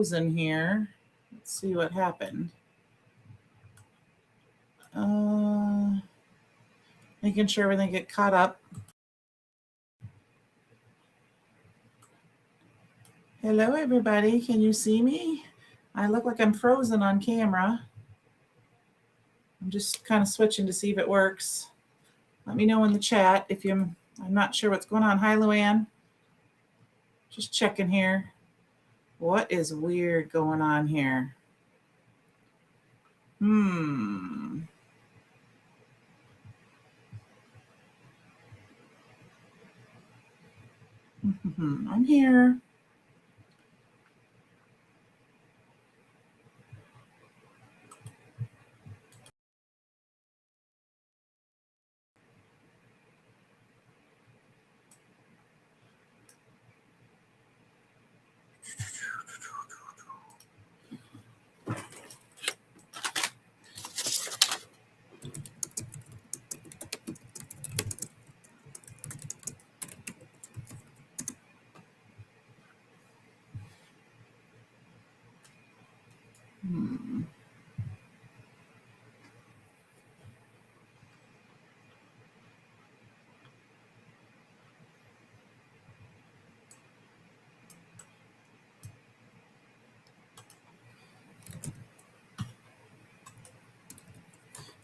in here. Let's see what happened. Making sure everything get caught up. Hello, everybody. Can you see me? I look like I'm frozen on camera. I'm just kind of switching to see if it works. Let me know in the chat if I'm not sure what's going on. Hi, Luann. Just checking here. What is weird going on here? I'm here.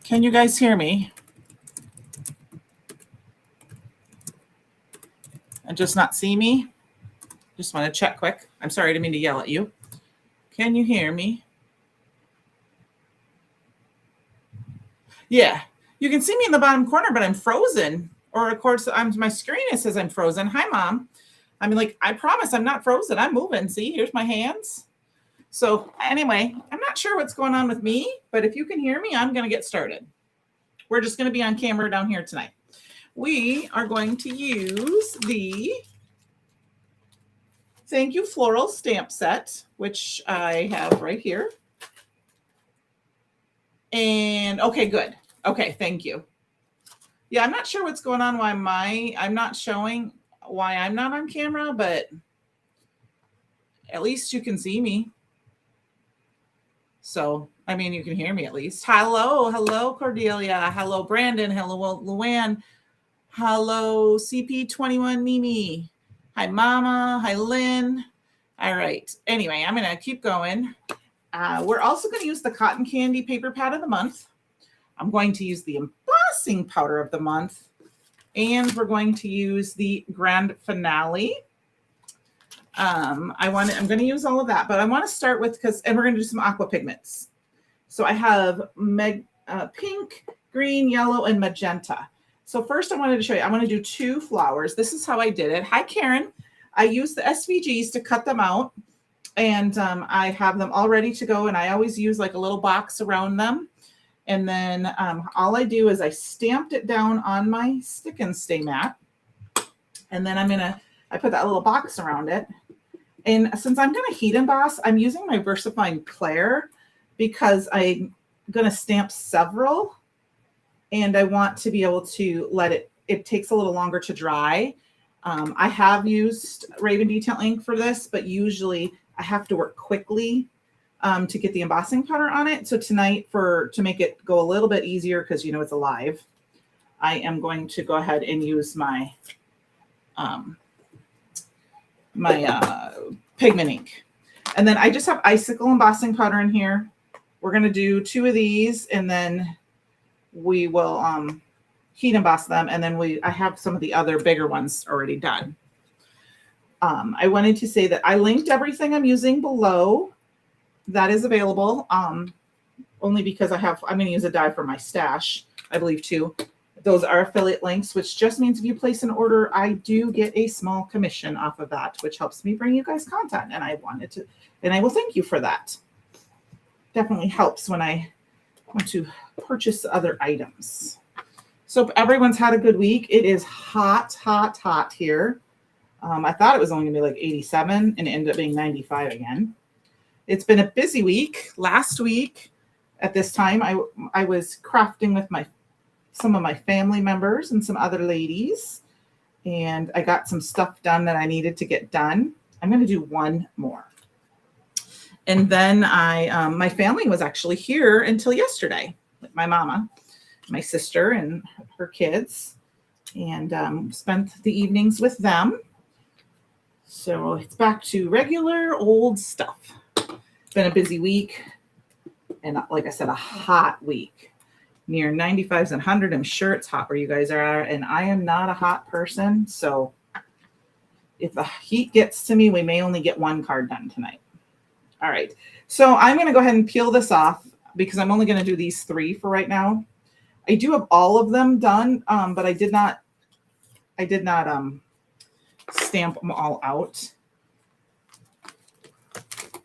Can you guys hear me? And just not see me? Just want to check quick. I'm sorry, I didn't mean to yell at you. Can you hear me? Yeah, you can see me in the bottom corner, but I'm frozen. Or of course, my screen, it says I'm frozen. Hi, Mom. I mean, like, I promise I'm not frozen. I'm moving. See, here's my hands. So anyway, I'm not sure what's going on with me, but if you can hear me, I'm going to get started. We're just going to be on camera down here tonight. We are going to use the Thank You Floral stamp set, which I have right here. And okay, good. Okay, thank you. Yeah, I'm not sure what's going on, why I'm not showing why I'm not on camera, but at least you can see me. So, I mean, you can hear me at least. Hello, Cordelia. Hello, Brandon. Hello, Luann. Hello, CP21 Mimi. Hi, Mama. Hi, Lynn. All right. Anyway, I'm going to keep going. We're also going to use the Cotton Candy Paper Pad of the month. I'm going to use the embossing powder of the month. And we're going to use the grand finale. I'm going to use all of that, but I want to start with, and we're going to do some aqua pigments. So I have pink, green, yellow, and magenta. So first I wanted to show you, I'm going to do 2 flowers. This is how I did it. Hi, Karen. I used the SVGs to cut them out, and I have them all ready to go, and I always use like a little box around them. And then all I do is I stamped it down on my stick and stay mat, and then I put that little box around it. And since I'm going to heat emboss, I'm using my VersaFine Claire because I'm going to stamp several, and I want to be able to let it takes a little longer to dry. I have used Raven Detail ink for this, but usually I have to work quickly to get the embossing powder on it. So tonight, to make it go a little bit easier, because you know it's alive, I am going to go ahead and use my pigment ink. And then I just have icicle embossing powder in here. We're going to do 2 of these, and then we will heat emboss them. And then I have some of the other bigger ones already done. I wanted to say that I linked everything I'm using below. That is available only because I'm going to use a die for my stash, I believe, too. Those are affiliate links, which just means if you place an order, I do get a small commission off of that, which helps me bring you guys content. And I will thank you for that. Definitely helps when I want to purchase other items. So everyone's had a good week. It is hot, hot, hot here. I thought it was only gonna be like 87, and it ended up being 95 again. It's been a busy week. Last week at this time, I was crafting with some of my family members and some other ladies, and I got some stuff done that I needed to get done. I'm going to do one more. And then my family was actually here until yesterday, with my mama, my sister, and her kids, and spent the evenings with them. So it's back to regular old stuff. It's been a busy week, and like I said, a hot week. Near 95s and 100. I'm sure it's hot where you guys are, and I am not a hot person. So if the heat gets to me, we may only get one card done tonight. All right. So I'm going to go ahead and peel this off because I'm only going to do these 3 for right now. I do have all of them done, but I did not stamp them all out.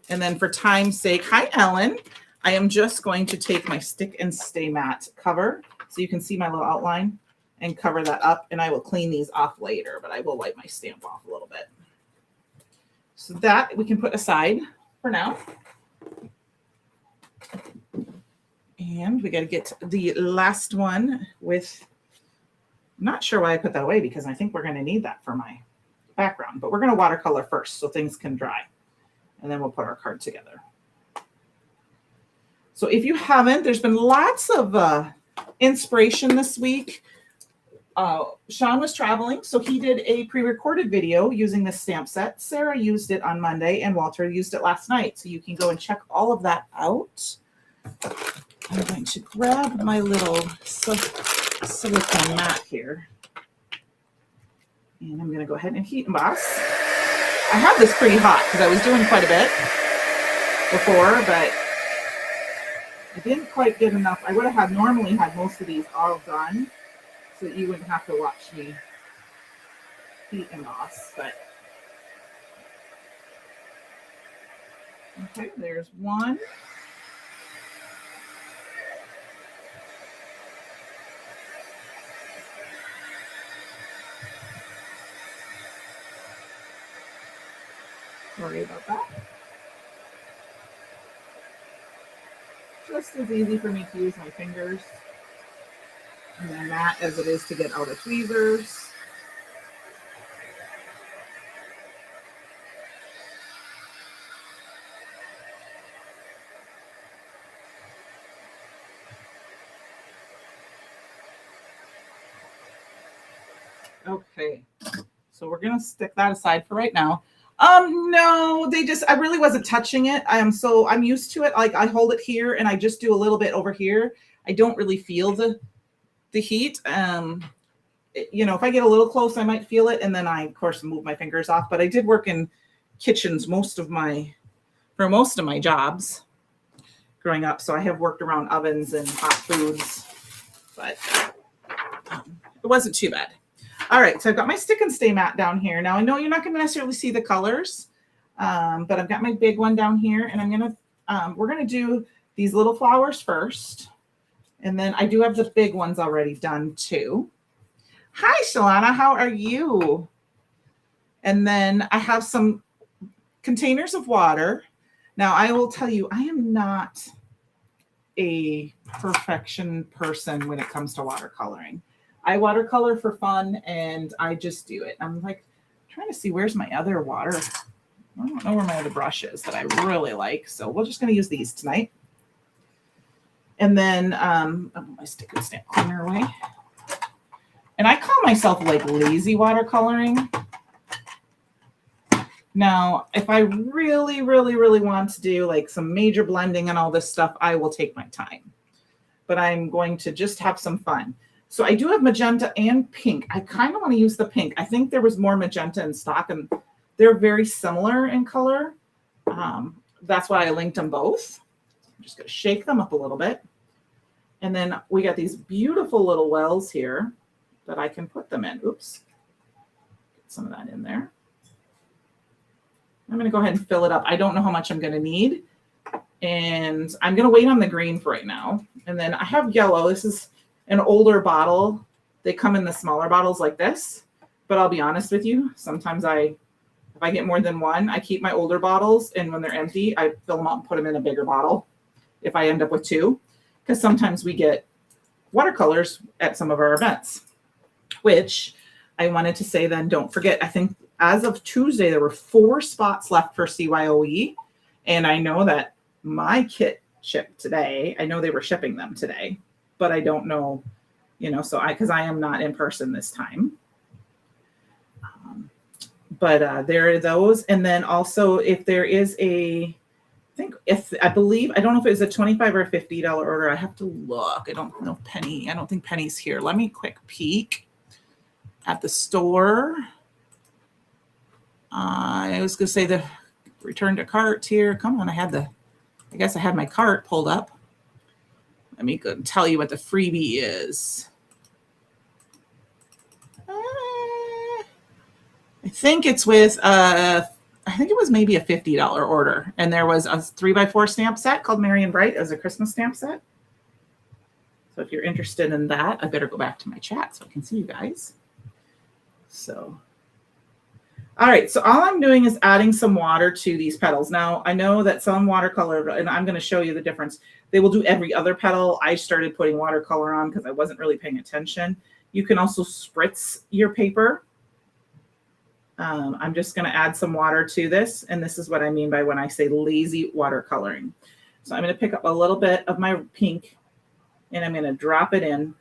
And then for time's sake, hi, Ellen. I am just going to take my Stick and Stay Matte cover so you can see my little outline and cover that up. And I will clean these off later, but I will wipe my stamp off a little bit. So that we can put aside for now. And we got to get the last one with, I'm not sure why I put that away because I think we're going to need that for my background, but we're going to watercolor first so things can dry. And then we'll put our card together. So if you haven't, there's been lots of inspiration this week. Sean was traveling, so he did a pre-recorded video using this stamp set. Sarah used it on Monday, and Walter used it last night. So you can go and check all of that out. I'm going to grab my little silicone mat here. And I'm going to go ahead and heat emboss. I have this pretty hot because I was doing quite a bit before, but I didn't quite get enough. I would have normally had most of these all done so that you wouldn't have to watch me heat emboss. But okay, there's one. Sorry about that. Just as easy for me to use my fingers and then that as it is to get out of tweezers. Okay, so we're gonna stick that aside for right now. No, I really wasn't touching it. I'm used to it. Like I hold it here and I just do a little bit over here. I don't really feel the heat. If I get a little close, I might feel it. And then I, of course, move my fingers off, but I did work in kitchens for most of my jobs growing up. So I have worked around ovens and hot foods, but it wasn't too bad. All right, so I've got my Stick and Stay mat down here. Now I know you're not going to necessarily see the colors, but I've got my big one down here, and we're gonna do these little flowers first, and then I do have the big ones already done too. Hi, Shalana, how are you? And then I have some containers of water. Now I will tell you, I am not a perfection person when it comes to watercoloring. I watercolor for fun and I just do it. I'm like trying to see where's my other water. I don't know where my other brush is that I really like. So we're just going to use these tonight. And then I'll put my Stick and Stamp cleaner away. And I call myself like lazy watercoloring. Now, if I really, really, really want to do like some major blending and all this stuff, I will take my time. But I'm going to just have some fun. So I do have magenta and pink. I kind of want to use the pink. I think there was more magenta in stock, and they're very similar in color. That's why I linked them both. I'm just going to shake them up a little bit. And then we got these beautiful little wells here that I can put them in. Oops. Get some of that in there. I'm going to go ahead and fill it up. I don't know how much I'm going to need. And I'm going to wait on the green for right now. And then I have yellow. This is an older bottle. They come in the smaller bottles like this, but I'll be honest with you. Sometimes if I get more than one, I keep my older bottles, and when they're empty, I fill them up and put them in a bigger bottle if I end up with two, because sometimes we get watercolors at some of our events, which I wanted to say then don't forget. I think as of Tuesday, there were 4 spots left for CYOE, And I know that my kit shipped today. I know they were shipping them today, but I don't know, so because I am not in person this time. But there are those. And then also if there is I don't know if it was a $25 or $50 order. I have to look. I don't know Penny. I don't think Penny's here. Let me quick peek at the store. I was going to say the return to cart here. Come on. I guess I had my cart pulled up. Let me go and tell you what the freebie is. I think it's with, I think it was maybe a $50 order. And there was a 3x4 stamp set called Merry and Bright as a Christmas stamp set. So if you're interested in that, I better go back to my chat so I can see you guys. So, all right. So all I'm doing is adding some water to these petals. Now, I know that some watercolor, and I'm going to show you the difference. They will do every other petal. I started putting watercolor on because I wasn't really paying attention. You can also spritz your paper. I'm just going to add some water to this. And this is what I mean by when I say lazy watercoloring. So I'm going to pick up a little bit of my pink and I'm going to drop it in.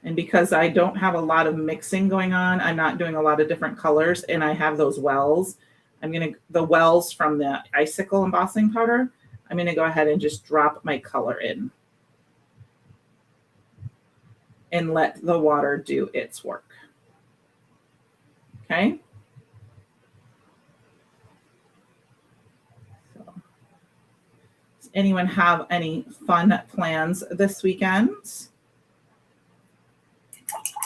And because I don't have a lot of mixing going on, I'm not doing a lot of different colors. And I have those wells. The wells from the icicle embossing powder, I'm going to go ahead and just drop my color in. And let the water do its work. Okay. So, does anyone have any fun plans this weekend?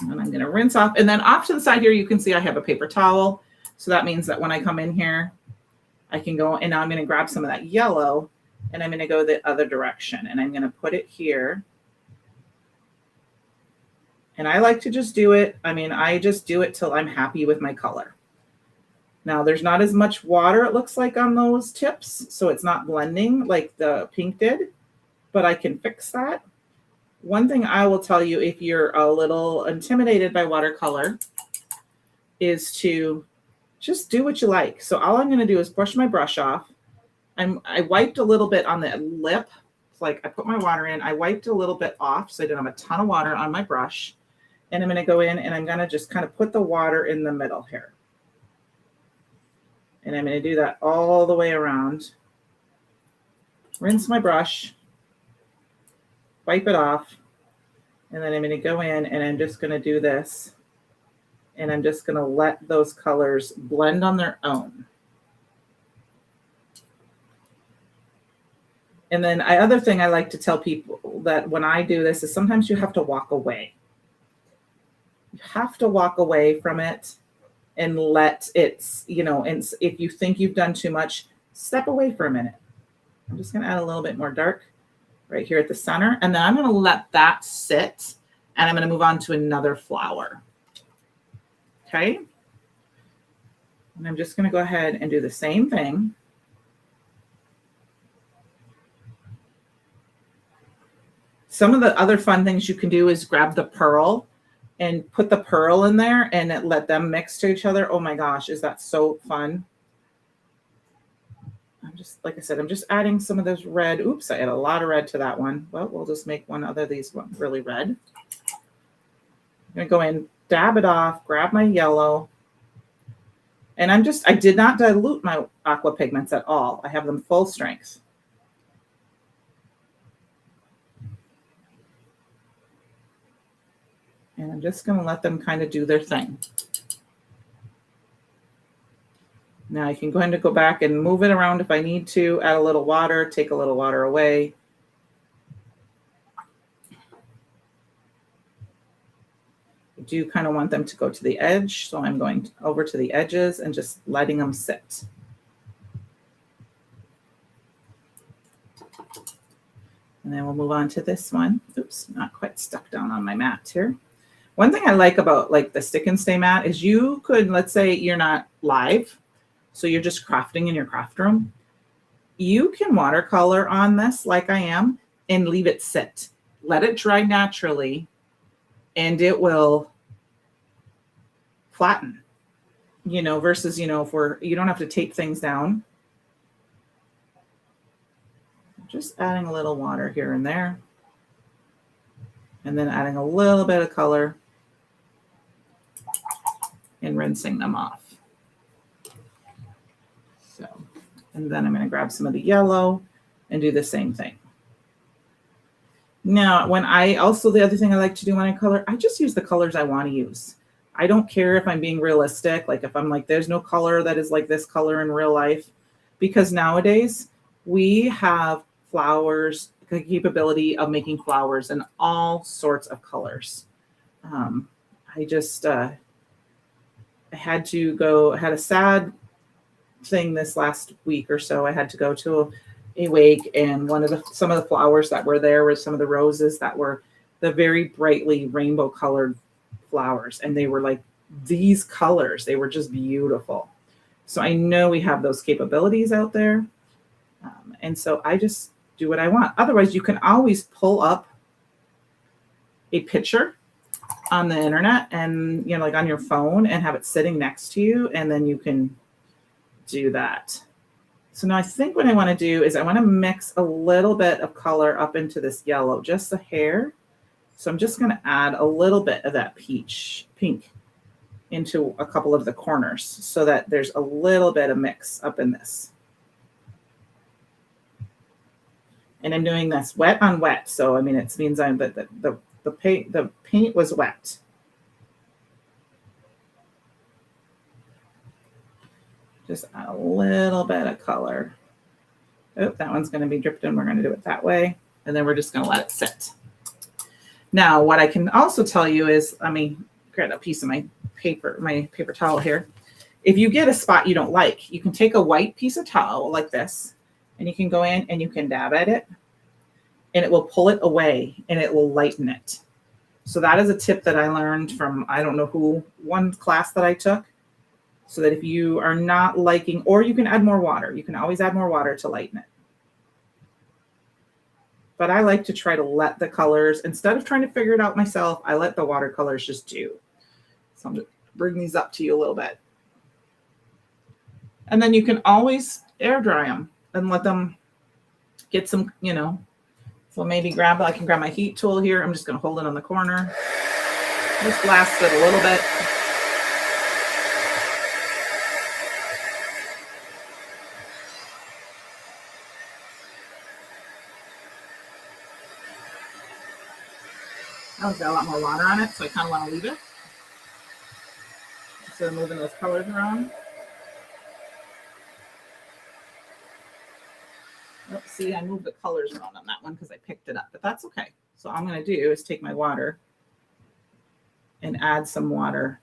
And I'm going to rinse off. And then off to the side here, you can see I have a paper towel. So that means that when I come in here, I can go, and now I'm going to grab some of that yellow and I'm going to go the other direction. And I'm going to put it here. And I like to just do it. I just do it till I'm happy with my color. Now there's not as much water, it looks like, on those tips. So it's not blending like the pink did, but I can fix that. One thing I will tell you, if you're a little intimidated by watercolor, is to just do what you like. So all I'm going to do is brush my brush off. I wiped a little bit on the lip. It's like I put my water in. I wiped a little bit off so I didn't have a ton of water on my brush. And I'm going to go in and I'm going to just kind of put the water in the middle here. And I'm going to do that all the way around. Rinse my brush. Wipe it off. And then I'm going to go in and I'm just going to do this. And I'm just going to let those colors blend on their own. And then other thing I like to tell people that when I do this is sometimes you have to walk away. You have to walk away from it and let it, and if you think you've done too much, step away for a minute. I'm just going to add a little bit more dark right here at the center. And then I'm going to let that sit and I'm going to move on to another flower. Okay. And I'm just going to go ahead and do the same thing. Some of the other fun things you can do is grab the pearl and put the pearl in there and let them mix to each other. Oh my gosh, is that so fun? Like I said, I'm just adding some of this red. Oops, I add a lot of red to that one. Well, we'll just make one other of these one really red. I'm gonna go in, dab it off, grab my yellow. And I did not dilute my aqua pigments at all. I have them full strength. And I'm just going to let them kind of do their thing. Now I can go ahead and go back and move it around if I need to, add a little water, take a little water away. I do kind of want them to go to the edge, so I'm going over to the edges and just letting them sit. And then we'll move on to this one. Oops, not quite stuck down on my mat here. One thing I like about like the stick and stay mat is you could, let's say you're not live, so you're just crafting in your craft room. You can watercolor on this like I am and leave it sit. Let it dry naturally and it will flatten. you know, versus, you know, if you don't have to tape things down. Just adding a little water here and there. And then adding a little bit of color and rinsing them off. So, and then I'm going to grab some of the yellow and do the same thing. Now, the other thing I like to do when I color, I just use the colors I want to use. I don't care if I'm being realistic, like if I'm like, there's no color that is like this color in real life, because nowadays we have flowers, the capability of making flowers in all sorts of colors. I had a sad thing this last week or so. I had to go to a wake, and some of the flowers that were there were some of the roses that were the very brightly rainbow colored flowers, and they were like these colors. They were just beautiful. So I know we have those capabilities out there, and so I just do what I want. Otherwise, you can always pull up a picture on the internet and, you know, like on your phone, and have it sitting next to you, and then you can do that. So now I think what I want to do is I want to mix a little bit of color up into this yellow, just a hair. So I'm just going to add a little bit of that pink into a couple of the corners so that there's a little bit of mix up in this. And I'm doing this wet on wet. So, I mean, it means the paint was wet. Just add a little bit of color. Oh, that one's going to be dripped in. We're going to do it that way. And then we're just going to let it sit. Now, what I can also tell you is, let me grab a piece of my paper towel here. If you get a spot you don't like, you can take a white piece of towel like this, and you can go in and you can dab at it, and it will pull it away and it will lighten it. So that is a tip that I learned from, I don't know who, one class that I took. So that if you are not liking, or you can add more water. You can always add more water to lighten it. But I like to try to let the colors, instead of trying to figure it out myself, I let the watercolors just do. So I'm going to bring these up to you a little bit. And then you can always air dry them and let them get some, you know, so maybe I can grab my heat tool here. I'm just going to hold it on the corner. Just blast it a little bit. Oh, it's got a lot more water on it, so I kind of want to leave it. Instead of moving those colors around. Oh, see, I moved the colors around on that one because I picked it up, but that's okay. So all I'm going to do is take my water and add some water.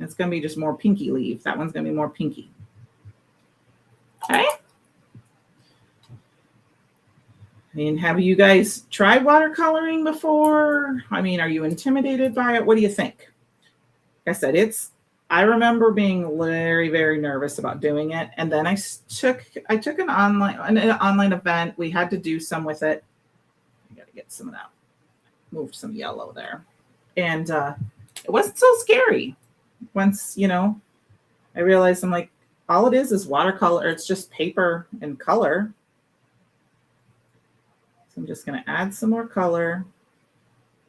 It's going to be just more pinky leaf. That one's going to be more pinky. Okay. I mean, have you guys tried watercoloring before? I mean, are you intimidated by it? What do you think? Like I said, I remember being very, very nervous about doing it. And then I took an online event. We had to do some with it. I got to get some of that. Moved some yellow there. And it wasn't so scary. Once, you know, I realized I'm like, all it is watercolor. It's just paper and color. I'm just going to add some more color,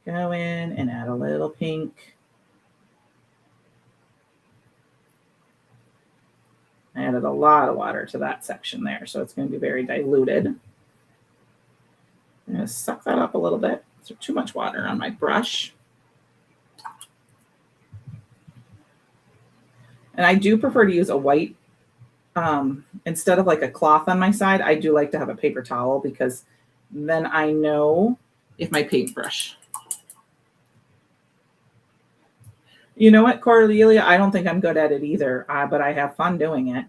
go in and add a little pink. I added a lot of water to that section there, so it's going to be very diluted. I'm going to suck that up a little bit. There's too much water on my brush. And I do prefer to use a white, instead of like a cloth on my side, I do like to have a paper towel because then I know if my paintbrush. You know what, Cordelia? I don't think I'm good at it either, but I have fun doing it.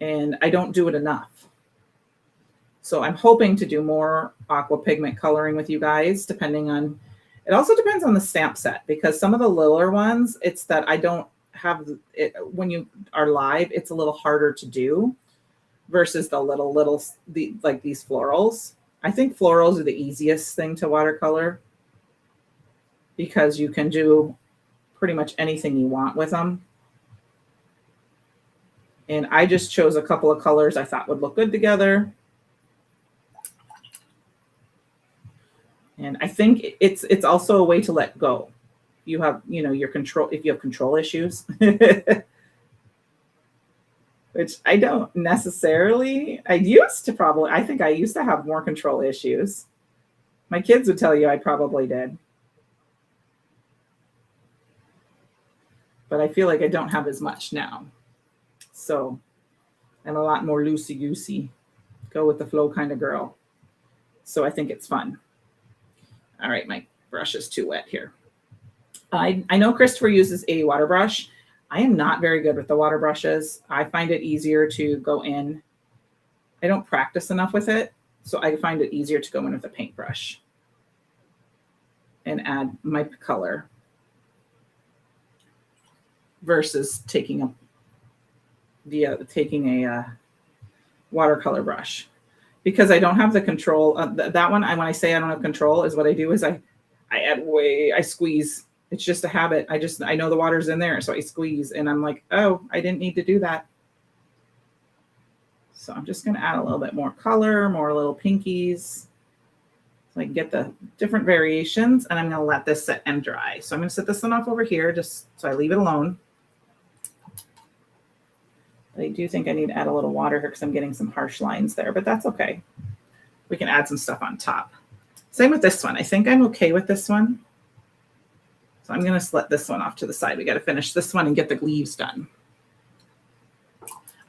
And I don't do it enough. So I'm hoping to do more aqua pigment coloring with you guys, depending on, it also depends on the stamp set, because some of the littler ones, it's that I don't have it, when you are live, it's a little harder to do. Versus the like these florals. I think florals are the easiest thing to watercolor because you can do pretty much anything you want with them. And I just chose a couple of colors I thought would look good together. And I think it's also a way to let go. You have, your control, if you have control issues, which I don't necessarily, I think I used to have more control issues. My kids would tell you I probably did. But I feel like I don't have as much now. So I'm a lot more loosey-goosey, go with the flow kind of girl. So I think it's fun. All right, my brush is too wet here. I know Christopher uses a water brush. I am not very good with the water brushes. I find it easier to go in. I don't practice enough with it, so I find it easier to go in with a paintbrush and add my color versus taking a watercolor brush, because I don't have the control. That one, when I say I don't have control, is what I do is I squeeze. It's just a habit. I know the water's in there, so I squeeze, and I'm like, oh, I didn't need to do that. So I'm just going to add a little bit more color, more little pinkies, so I can get the different variations, and I'm going to let this sit and dry. So I'm going to set this one off over here just so I leave it alone. I do think I need to add a little water here because I'm getting some harsh lines there, but that's okay. We can add some stuff on top. Same with this one. I think I'm okay with this one. So I'm going to let this one off to the side. We got to finish this one and get the leaves done.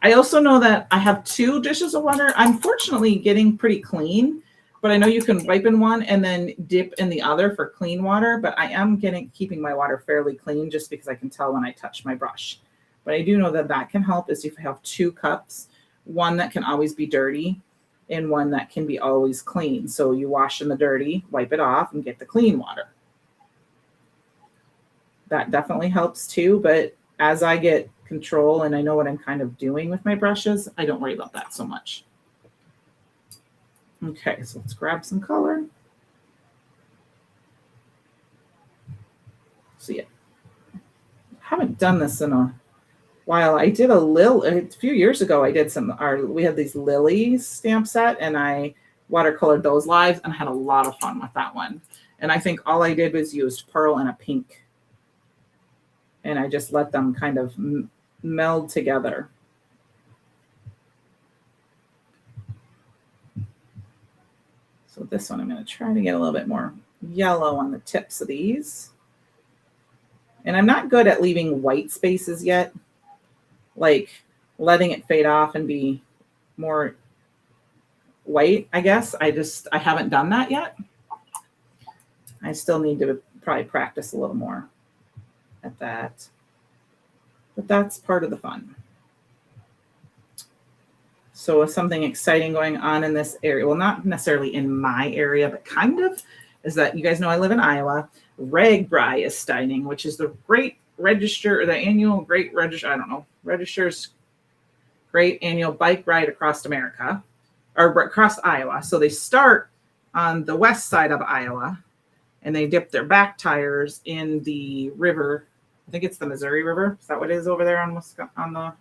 I also know that I have 2 dishes of water. I'm fortunately getting pretty clean, but I know you can wipe in one and then dip in the other for clean water, but I am keeping my water fairly clean just because I can tell when I touch my brush. But I do know that can help is if you have 2 cups, one that can always be dirty and one that can be always clean. So you wash in the dirty, wipe it off, and get the clean water. That definitely helps too, but as I get control and I know what I'm kind of doing with my brushes, I don't worry about that so much. Okay, so let's grab some color. See it. I haven't done this in a while. I did a few years ago. I did we had these lilies stamp set, and I watercolored those live and had a lot of fun with that one. And I think all I did was used pearl and a pink, and I just let them kind of meld together. So this one, I'm going to try to get a little bit more yellow on the tips of these. And I'm not good at leaving white spaces yet, like letting it fade off and be more white, I guess. I haven't done that yet. I still need to probably practice a little more at that. But that's part of the fun. So with something exciting going on in this area, well, not necessarily in my area, but kind of, is that you guys know I live in Iowa. RAGBRAI is starting, which is the Great Register, or the annual Great Register, I don't know, Register's Great Annual Bike Ride across America, or across Iowa. So they start on the west side of Iowa, and they dip their back tires in the river. I think it's the Missouri River. Is that what it is over there on the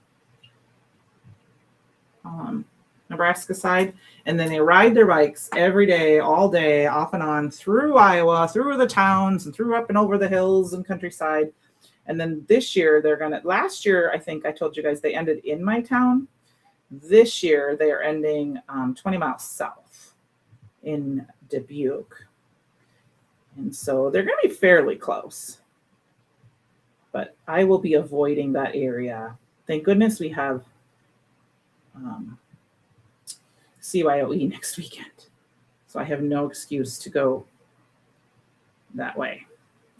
Nebraska side? And then they ride their bikes every day, all day, off and on through Iowa, through the towns, and through up and over the hills and countryside. And then this year last year, I think I told you guys they ended in my town. This year they are ending 20 miles south in Dubuque. And so they're going to be fairly close. But I will be avoiding that area. Thank goodness we have CYOE next weekend. So I have no excuse to go that way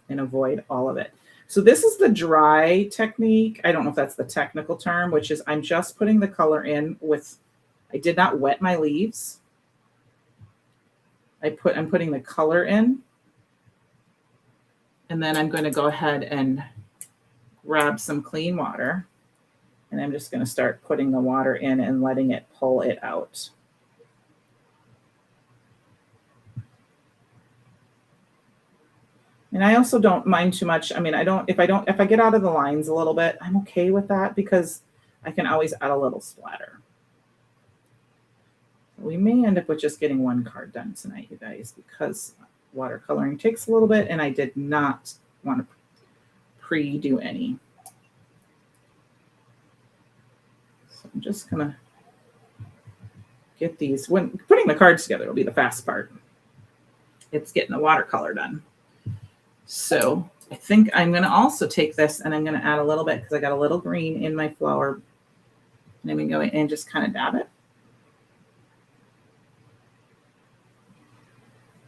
and avoid all of it. So this is the dry technique. I don't know if that's the technical term, which is I'm just putting the color in I did not wet my leaves. I'm putting the color in. And then I'm going to go ahead and grab some clean water. And I'm just going to start putting the water in and letting it pull it out. And I also don't mind too much. I mean, if I get out of the lines a little bit, I'm okay with that because I can always add a little splatter. We may end up with just getting one card done tonight, you guys, because watercoloring takes a little bit and I did not want to pre-do any. So I'm just gonna get these. When putting the cards together will be the fast part. It's getting the watercolor done. So I think I'm going to also take this and I'm going to add a little bit because I got a little green in my flower. And I'm going to go in and just kind of dab it.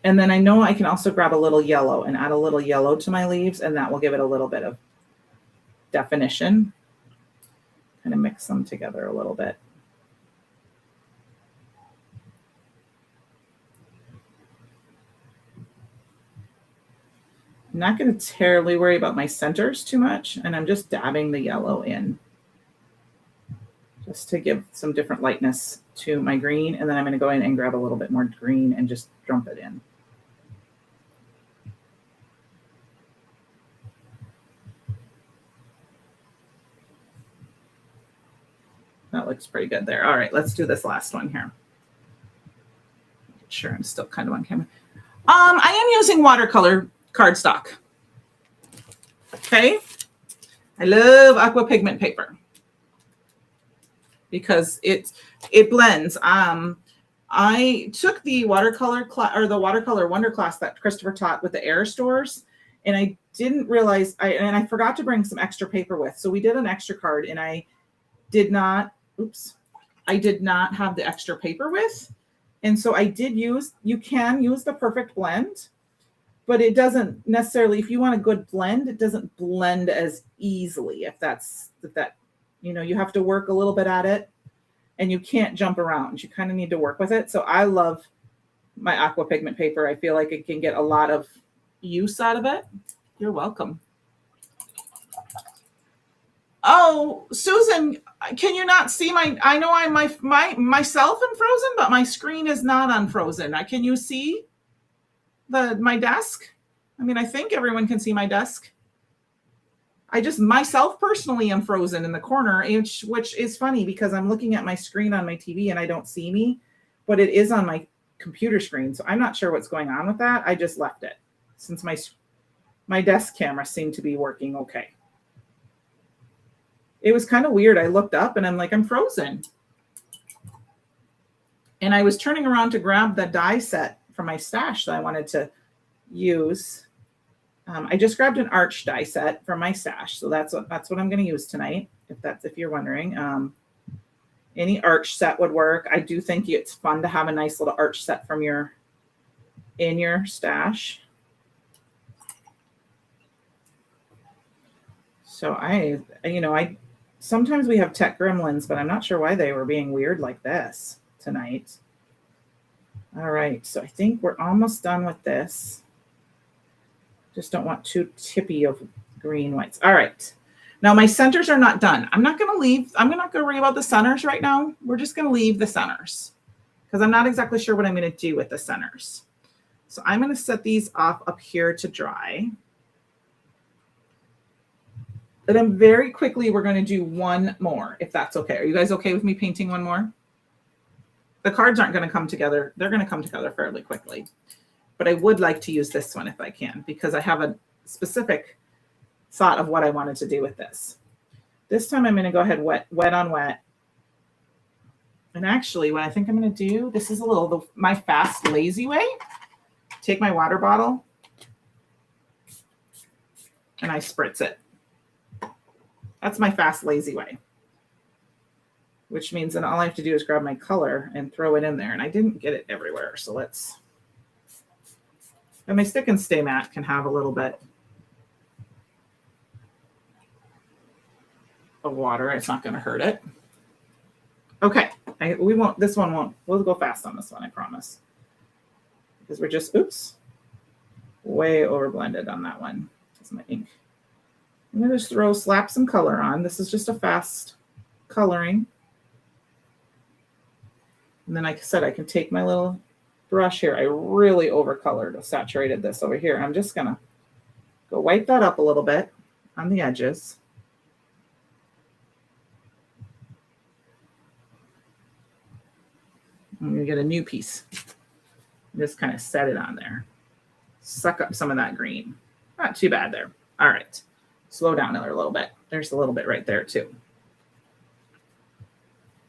And then I know I can also grab a little yellow and add a little yellow to my leaves, and that will give it a little bit of definition. Kind of mix them together a little bit. I'm not going to terribly worry about my centers too much, and I'm just dabbing the yellow in just to give some different lightness to my green, and then I'm going to go in and grab a little bit more green and just dump it in. That looks pretty good there. All right, let's do this last one here. Make sure I'm still kind of on camera. I am using watercolor cardstock. Okay. I love aqua pigment paper because it blends. I took the watercolor the watercolor wonder class that Christopher taught with the air stores, and I didn't realize I forgot to bring some extra paper with. So we did an extra card, and I did not have the extra paper with. And so I did you can use the perfect blend, but it doesn't necessarily, if you want a good blend, it doesn't blend as easily. If that, you have to work a little bit at it and you can't jump around. You kind of need to work with it. So I love my aqua pigment paper. I feel like it can get a lot of use out of it. You're welcome. Oh, Susan, can you not see I know I'm myself am frozen, but my screen is not unfrozen. Can you see my desk? I mean, I think everyone can see my desk. I just myself personally am frozen in the corner, which is funny because I'm looking at my screen on my TV and I don't see me, but it is on my computer screen. So I'm not sure what's going on with that. I just left it since my desk camera seemed to be working okay. It was kind of weird. I looked up and I'm like, I'm frozen. And I was turning around to grab the die set from my stash that I wanted to use. I just grabbed an arch die set from my stash. So that's what I'm going to use tonight. If you're wondering, any arch set would work. I do think it's fun to have a nice little arch set in your stash. So sometimes we have tech gremlins, but I'm not sure why they were being weird like this tonight. All right, so I think we're almost done with this. Just don't want too tippy of green whites. All right, now my centers are not done. I'm not going to worry about the centers right now. We're just going to leave the centers because I'm not exactly sure what I'm going to do with the centers. So I'm going to set these off up here to dry. And then very quickly, we're going to do one more, if that's okay. Are you guys okay with me painting one more? The cards aren't going to come together. They're going to come together fairly quickly. But I would like to use this one if I can, because I have a specific thought of what I wanted to do with this. This time I'm going to go ahead wet on wet. And actually, what I think I'm going to do, this is my fast, lazy way. Take my water bottle and I spritz it. That's my fast, lazy way, which means that all I have to do is grab my color and throw it in there. And I didn't get it everywhere. So and my stick and stay mat can have a little bit of water. It's not going to hurt it. Okay. We'll go fast on this one, I promise. Because we're just, way over blended on that one. That's my ink. I'm going to just slap some color on. This is just a fast coloring. And then, like I said, I can take my little brush here. I really overcolored, saturated this over here. I'm just going to Go wipe that up a little bit on the edges. I'm going to get a new piece. Just kind of set it on there. Suck up some of that green. Not too bad there. All right. Slow down a little bit. There's a little bit right there too.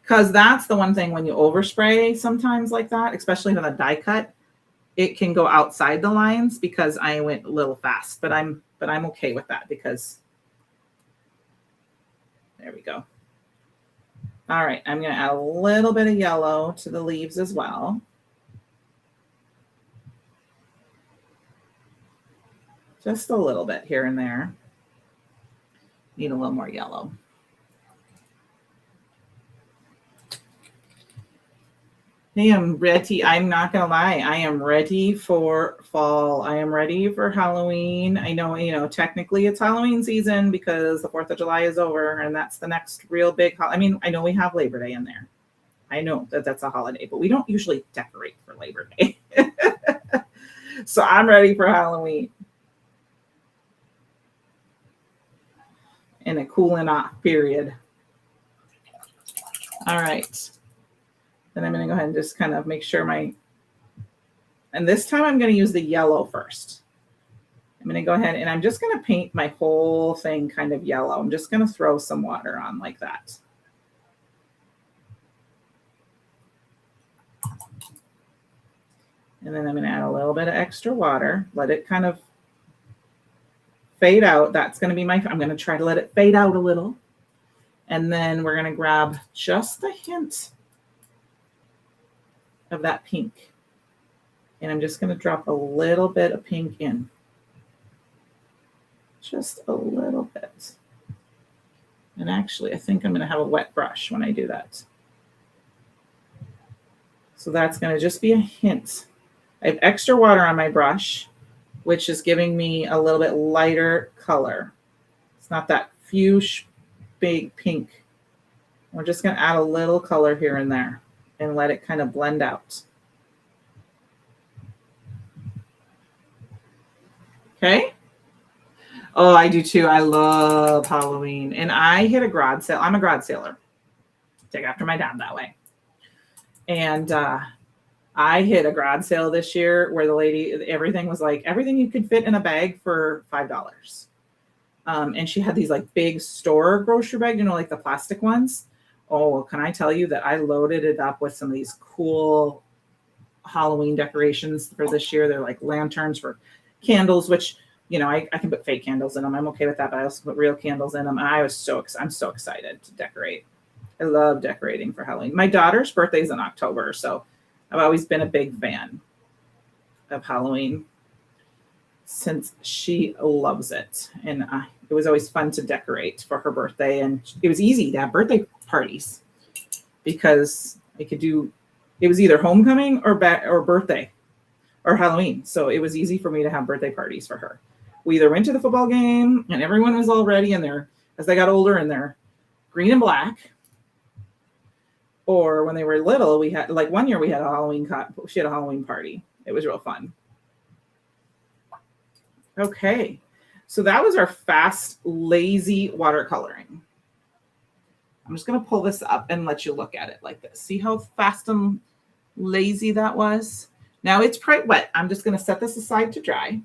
Because that's the one thing when you overspray sometimes like that, especially with a die cut, it can go outside the lines because I went a little fast. But I'm okay with that because there we go. All right, I'm going to add a little bit of yellow to the leaves as well. Just a little bit here and there. Need a little more yellow. I am ready. I'm not going to lie. I am ready for fall. I am ready for Halloween. I know, technically it's Halloween season because the 4th of July is over and that's the next real big I know we have Labor Day in there. I know that that's a holiday, but we don't usually decorate for Labor Day. So I'm ready for Halloween. And a cooling off period. All right. Then I'm going to go ahead and just kind of make sure and this time I'm going to use the yellow first. I'm going to go ahead and I'm just going to paint my whole thing kind of yellow. I'm just going to throw some water on like that. And then I'm going to add a little bit of extra water, let it kind of fade out. That's going to be I'm going to try to let it fade out a little. And then we're going to grab just the hint of that pink. And I'm just going to drop a little bit of pink in. Just a little bit. And actually, I think I'm going to have a wet brush when I do that. So that's going to just be a hint. I have extra water on my brush, which is giving me a little bit lighter color. It's not that fuchsia big pink. We're just going to add a little color here and there and let it kind of blend out. Okay. Oh, I do too. I love Halloween. And I hit a garage sale. I'm a garage sailor. Take after my dad that way. And I hit a garage sale this year where the lady, everything was like, everything you could fit in a bag for $5. And she had these like big store grocery bags, like the plastic ones. Oh, can I tell you that I loaded it up with some of these cool Halloween decorations for this year. They're like lanterns for candles, which, I can put fake candles in them. I'm okay with that, but I also put real candles in them. And I'm so excited to decorate. I love decorating for Halloween. My daughter's birthday is in October, so I've always been a big fan of Halloween since she loves it. And it was always fun to decorate for her birthday. And it was easy to have birthday parties because it was either homecoming or birthday or Halloween. So it was easy for me to have birthday parties for her. We either went to the football game and everyone was all ready in their, as they got older, in their green and black. Or when they were little, we had, like one year we had she had a Halloween party. It was real fun. Okay. So that was our fast, lazy watercoloring. I'm just going to pull this up and let you look at it like this. See how fast and lazy that was? Now it's quite wet. I'm just going to set this aside to dry.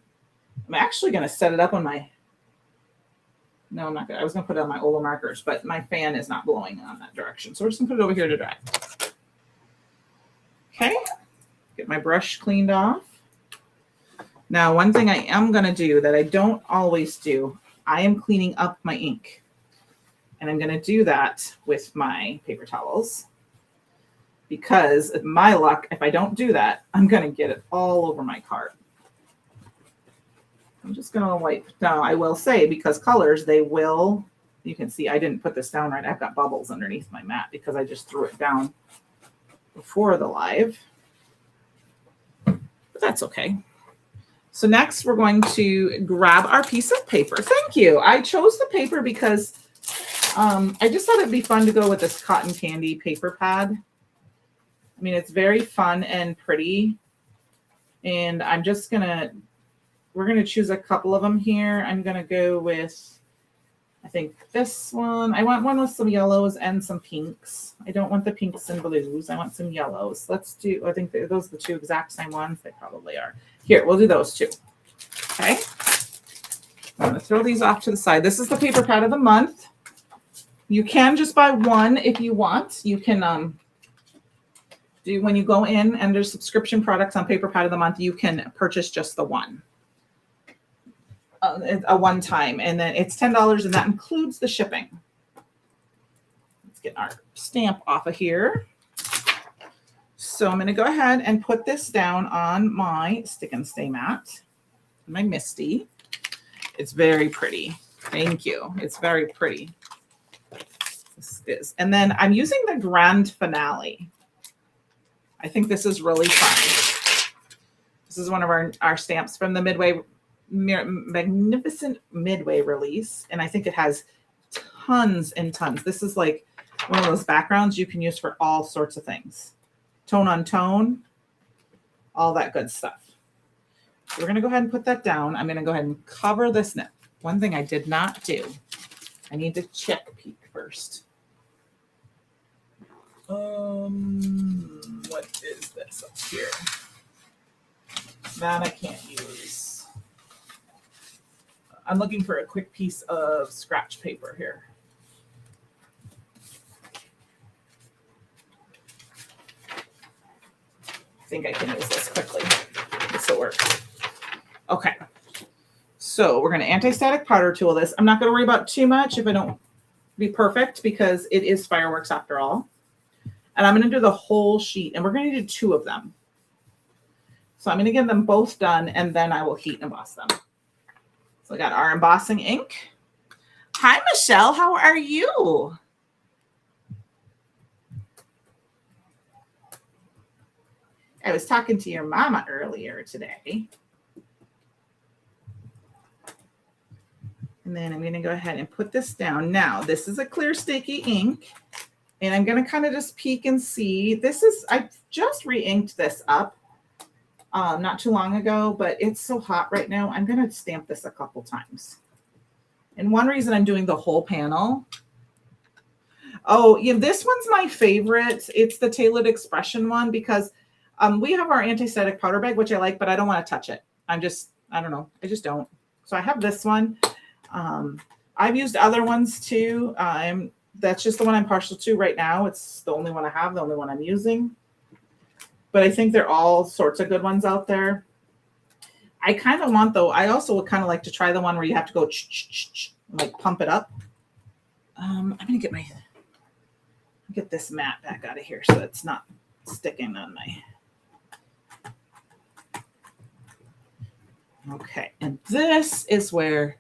I'm actually going to set it up on no, I'm not going to. I was going to put it on my Ola markers, but my fan is not blowing on that direction. So we're just going to put it over here to dry. Okay. Get my brush cleaned off. Now, one thing I am going to do that I don't always do, I am cleaning up my ink. And I'm going to do that with my paper towels. Because my luck, if I don't do that, I'm going to get it all over my card. I'm just going to wipe down. I will say, because colors, you can see I didn't put this down right. I've got bubbles underneath my mat because I just threw it down before the live. But that's okay. So next we're going to grab our piece of paper. Thank you. I chose the paper because I just thought it'd be fun to go with this cotton candy paper pad. I mean, it's very fun and pretty. And I'm just going to we're going to choose a couple of them here. I'm going to go with, I think this one. I want one with some yellows and some pinks. I don't want the pinks and blues. I want some yellows. Let's do, I think those are the two exact same ones. They probably are. Here, we'll do those two. Okay. I'm going to throw these off to the side. This is the paper pad of the month. You can just buy one if you want. You can do, when you go in and there's subscription products on paper pad of the month, you can purchase just the one. A one time, and then it's $10, and that includes the shipping. Let's get our stamp off of here. So I'm going to go ahead and put this down on my stick and stay mat, my Misty. It's very pretty. Thank you. It's very pretty. This is, and then I'm using the grand finale. I think this is really fun. This is one of our stamps from the magnificent Midway release, and I think it has tons and tons. This is like one of those backgrounds you can use for all sorts of things, tone on tone, all that good stuff. So we're going to go ahead and put that down. I'm going to go ahead and cover this nip. One thing I did not do, I need to check peek first. What is this up here? That I can't use. I'm looking for a quick piece of scratch paper here. I think I can use this quickly. This will work. Okay. So we're going to anti-static powder tool this. I'm not going to worry about too much if I don't be perfect, because it is fireworks after all. And I'm going to do the whole sheet, and we're going to do 2 of them. So I'm going to get them both done, and then I will heat and emboss them. So we got our embossing ink. Hi, Michelle. How are you? I was talking to your mama earlier today. And then I'm going to go ahead and put this down. Now, this is a clear sticky ink. And I'm going to kind of just peek and see. This is, I just re-inked this up not too long ago, but it's so hot right now. I'm going to stamp this a couple times. And one reason I'm doing the whole panel. Oh, yeah, this one's my favorite. It's the Tailored Expression one, because we have our anti-static powder bag, which I like, but I don't want to touch it. I don't know. I just don't. So I have this one. I've used other ones too. That's just the one I'm partial to right now. It's the only one I have, the only one I'm using. But I think there are all sorts of good ones out there. I kind of want, though, I also would kind of like to try the one where you have to go like pump it up. I'm going to get this mat back out of here so it's not sticking on my. Okay, and this is where,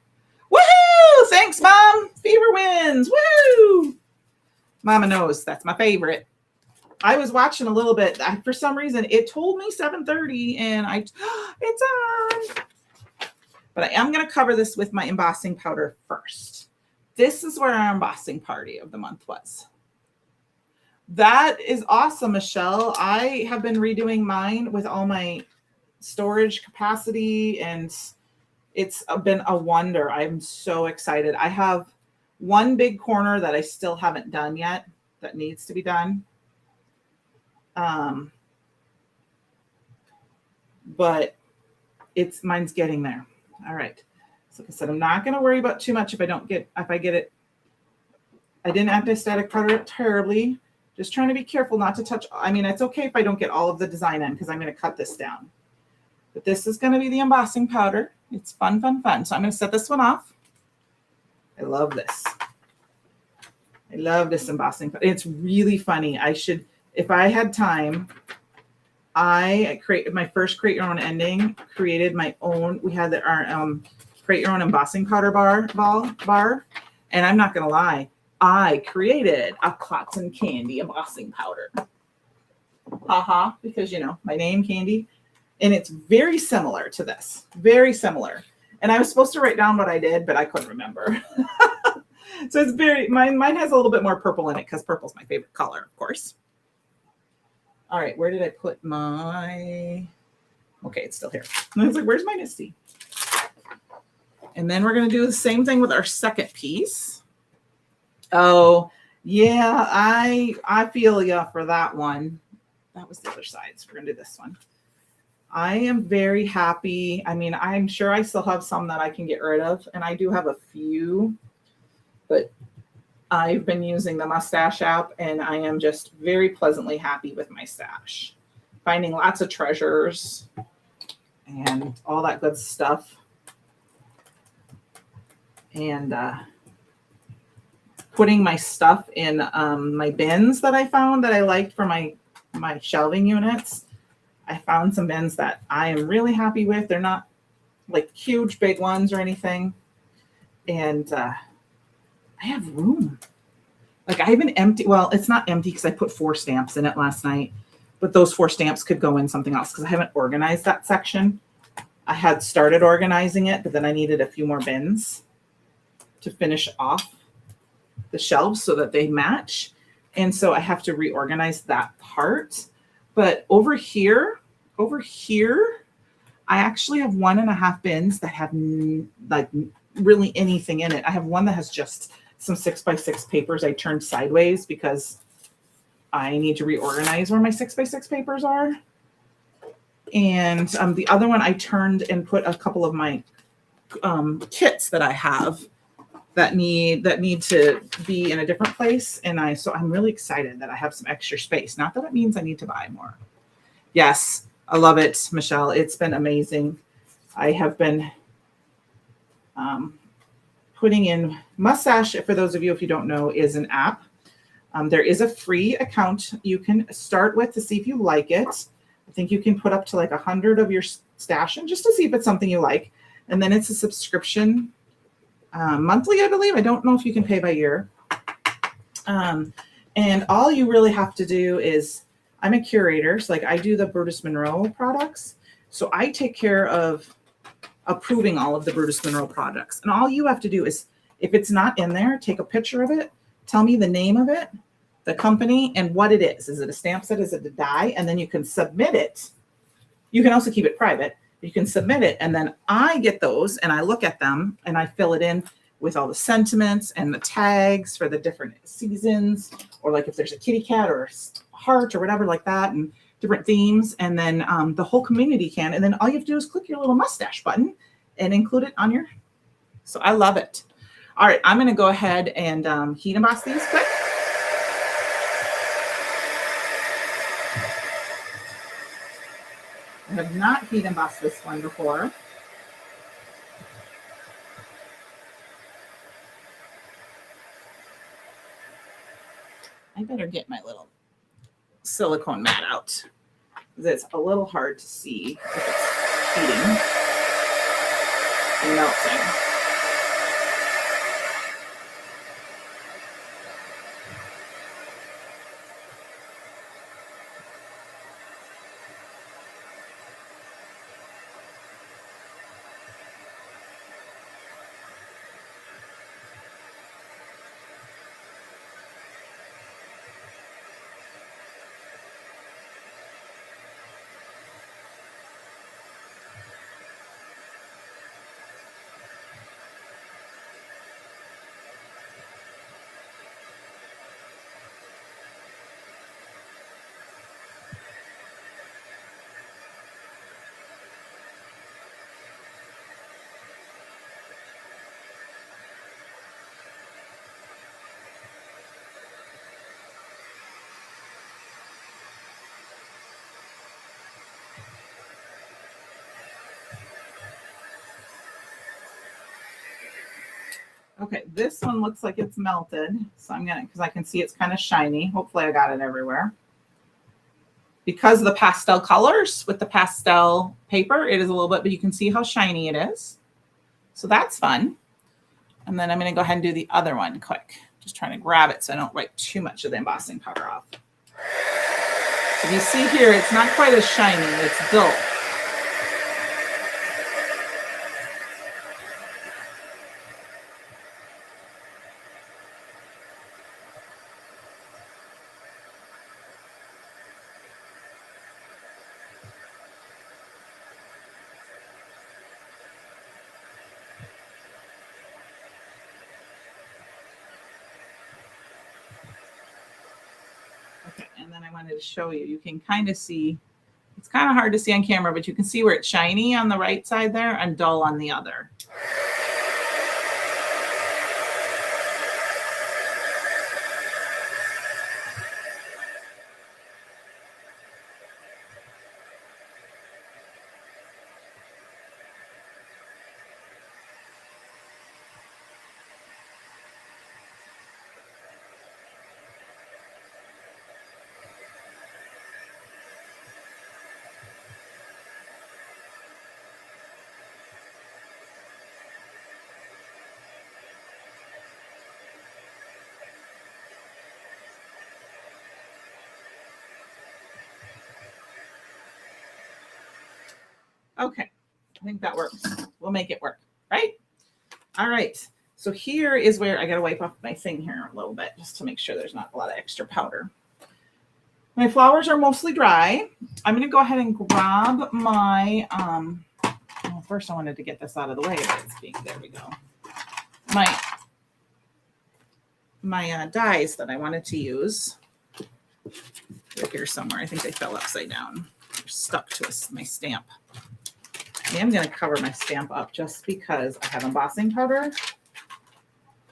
woohoo! Thanks, Mom. Fever wins. Woo! Mama knows that's my favorite. I was watching a little bit. For some reason, it told me 7:30, and it's on. But I am going to cover this with my embossing powder first. This is where our embossing party of the month was. That is awesome, Michelle. I have been redoing mine with all my storage capacity, and it's been a wonder. I'm so excited. I have one big corner that I still haven't done yet that needs to be done. But mine's getting there. All right. So like I said, I'm not going to worry about too much if I get it. I didn't anti-static powder it terribly. Just trying to be careful not to touch. I mean, it's okay if I don't get all of the design in, because I'm going to cut this down. But this is going to be the embossing powder. It's fun, fun, fun. So I'm going to set this one off. I love this. I love this embossing powder. It's really funny. If I had time, I created my first Create Your Own ending, created my own. We had our Create Your Own embossing powder bar. And I'm not going to lie, I created a cotton candy embossing powder. Haha, because, my name, Candi. And it's very similar to this. Very similar. And I was supposed to write down what I did, but I couldn't remember. So it's mine has a little bit more purple in it, because purple's my favorite color, of course. All right, where did I put my... Okay, it's still here. And I was like, where's my Misty? And then we're going to do the same thing with our second piece. Oh, yeah, I feel ya for that one. That was the other side. So we're going to do this one. I am very happy. I mean, I'm sure I still have some that I can get rid of. And I do have a few. But I've been using the Mustache app, and I am just very pleasantly happy with my stash. Finding lots of treasures and all that good stuff. And putting my stuff in my bins that I found that I liked for my shelving units. I found some bins that I am really happy with. They're not like huge, big ones or anything. And I have room. Like I have an empty, well, it's not empty because I put 4 stamps in it last night, but those 4 stamps could go in something else because I haven't organized that section. I had started organizing it, but then I needed a few more bins to finish off the shelves so that they match. And so I have to reorganize that part. But over here, I actually have 1.5 bins that have like really anything in it. I have one that has just some 6x6 papers I turned sideways because I need to reorganize where my 6x6 papers are. And the other one I turned and put a couple of my kits that I have that need to be in a different place. And so I'm really excited that I have some extra space. Not that it means I need to buy more. Yes, I love it, Michelle. It's been amazing. I have been putting in Mustache, for those of you, if you don't know, is an app. There is a free account you can start with to see if you like it. I think you can put up to like 100 of your stash in just to see if it's something you like. And then it's a subscription monthly, I believe. I don't know if you can pay by year. And all you really have to do is, I'm a curator. So like I do the Brutus Monroe products. So I take care of approving all of the Brutus Monroe products. And all you have to do is, if it's not in there, take a picture of it, tell me the name of it, the company, and what it is. Is it a stamp set? Is it a die? And then you can submit it. You can also keep it private. You can submit it, and then I get those, and I look at them, and I fill it in with all the sentiments and the tags for the different seasons, or like if there's a kitty cat or a heart or whatever like that, and different themes. And then the whole community can. And then all you have to do is click your little mustache button and include it on your. So I love it. All right, I'm going to go ahead and heat emboss these quick. I have not heat embossed this one before. I better get my little silicone mat out because it's a little hard to see if it's heating and melting. Okay, this one looks like it's melted. So I'm gonna, because I can see it's kind of shiny. Hopefully I got it everywhere. Because of the pastel colors with the pastel paper, it is a little bit, but you can see how shiny it is. So that's fun. And then I'm gonna go ahead and do the other one quick. Just trying to grab it so I don't wipe too much of the embossing powder off. So you see here, it's not quite as shiny, it's dull. Okay, and then I wanted to show you. You can kind of see, it's kind of hard to see on camera, but you can see where it's shiny on the right side there and dull on the other. Okay, I think that works. We'll make it work, right? All right. So here is where I got to wipe off my thing here a little bit just to make sure there's not a lot of extra powder. My flowers are mostly dry. I'm going to go ahead and grab my, well, first I wanted to get this out of the way. There we go. My dyes that I wanted to use. They're here somewhere. I think they fell upside down. They're stuck to my stamp. I am going to cover my stamp up just because I have embossing powder.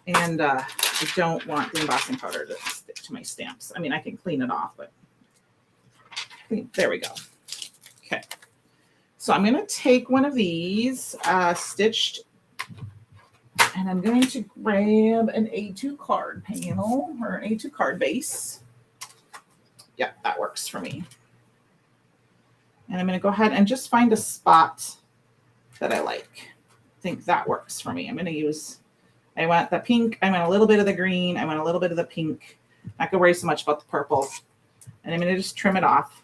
And I don't want the embossing powder to stick to my stamps. I mean, I can clean it off, but there we go. Okay. So I'm going to take one of these stitched, and I'm going to grab an A2 card panel or an A2 card base. Yeah, that works for me. And I'm going to go ahead and just find a spot that I like. I think that works for me. I'm going to use, I want the pink, I want a little bit of the green, I want a little bit of the pink. Not going to worry so much about the purple. And I'm going to just trim it off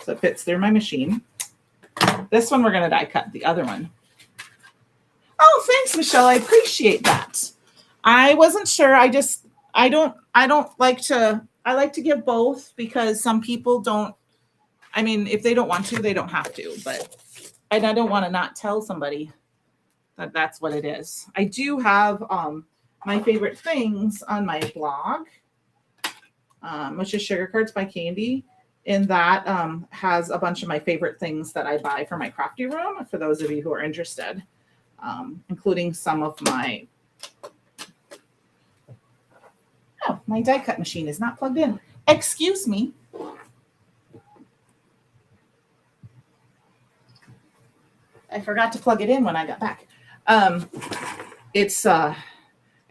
so it fits through my machine. This one we're going to die cut, the other one. Oh, thanks, Michelle. I appreciate that. I wasn't sure. I like to give both because some people don't, I mean, if they don't want to, they don't have to, and I don't want to not tell somebody that that's what it is. I do have my favorite things on my blog, which is Sugar Cards by Candi. And that has a bunch of my favorite things that I buy for my crafty room, for those of you who are interested, including some of my, oh, my die cut machine is not plugged in. Excuse me. I forgot to plug it in when I got back. It's